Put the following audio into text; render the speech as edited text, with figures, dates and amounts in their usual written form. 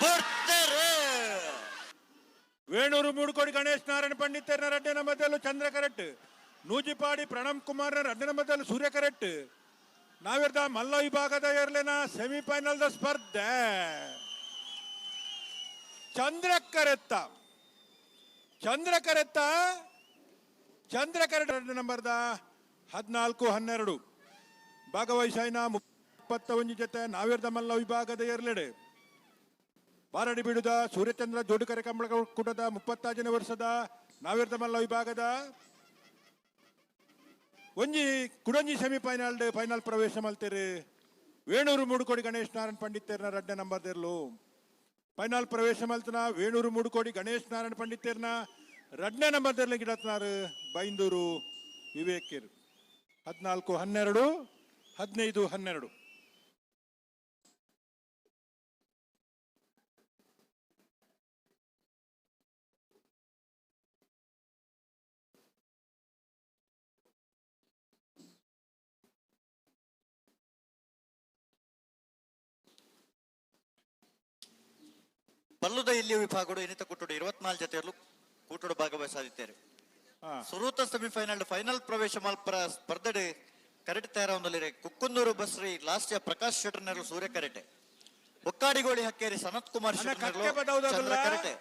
ಬರ್ತಾರೆ. ವೇಣೂರು ಮೂಡುಕೋಡಿ ಗಣೇಶ್ ನಾರಾಯಣ ಪಂಡಿತರನ ರಡ್ಡನ ಮಧ್ಯಲು ಚಂದ್ರ ಕರೆಕ್ಟ್. ನೂಜಿಪಾಡಿ ಪ್ರಣಮ್ ಕುಮಾರ್ ರಡ್ಡನ ಮಧ್ಯಲು ಸೂರ್ಯ ಕರೆಕ್ಟ್. ನಾವಿರ್ದ ಮಲ್ಲ ವಿಭಾಗದ ಏರ್ಲಿನ ಸೆಮಿಫೈನಲ್ ಸ್ಪರ್ಧೆ ಚಂದ್ರ ಕರೆತ್ತ ನಂಬರ್ದ 14-12 ಭಾಗವಹಿಸಾಯಿನ 31 ಜೊತೆ ನಾವಿರ್ದ ಮಲ್ಲ ವಿಭಾಗದ ಏರ್ಲೆಡೆ ಬಾರಡಿ ಬಿಡುದ ಸೂರ್ಯಚಂದ್ರ ಜೋಡುಕರೆ ಕಂಬಳ ಕೂಟದ 36ನೇ ವರ್ಷದ ನಾವಿರ್ದ ಮಲ್ಲ ವಿಭಾಗದ ಕುಡಂಜಿ ಫೈನಲ್ ಪ್ರವೇಶ ಮಲ್ತೇರಿ. ವೇಣೂರು ಮೂಡುಕೋಡಿ ಗಣೇಶ್ ನಾರಾಯಣ ಪಂಡಿತೇರ್ನ ರಡ್ಡೆ ನಂಬರ್ದಿರ್ಲು ಫೈನಲ್ ಪ್ರವೇಶ ಮಲ್ತನ. ವೇಣೂರು ಮೂಡುಕೋಡಿ ಗಣೇಶ್ ನಾರಾಯಣ ಪಂಡಿತೇರ್ನ ರಡ್ನೆ ನಂಬರ್ದಿರ್ಲಿ ಗಿಡತ್ನಾರು ಬೈಂದೂರು ವಿವೇಕಿರ್ 14-12 15-12. ಬಲ್ಲುದ ಇಲ್ಲಿ ವಿಭಾಗಗಳು ಇನ್ನಿತ ಕೂಟುಡು 24 ಜೊತೆಯಲ್ಲೂ ಕೂಟುಡು ಭಾಗವಹಿಸಿದ್ದಾರೆ. ಸುರೂತ ಸೆಮಿಫೈನಲ್ ಫೈನಲ್ ಪ್ರವೇಶ ಮಲ್ಪರ ಸ್ಪರ್ಧೆ ಕರೆಟ್ ತಯಾರವೊಂದಲ್ಲಿರೆ ಕುಕ್ಕುಂದೂರು ಬಸ್ರಿ ಲಾಸ್ಟ್ ಪ್ರಕಾಶ್ ಶೆಟ್ಟರ್ನರು ಸೂರ್ಯ ಕರೆಟೆ. ಒಕ್ಕಾಡಿಗೋಳಿ ಹಕ್ಕೇರಿ ಸನತ್ ಕುಮಾರ್ ಶೆಟ್ಟರ್ನರು ಚಂದ್ರ ಕರೆಟೆ.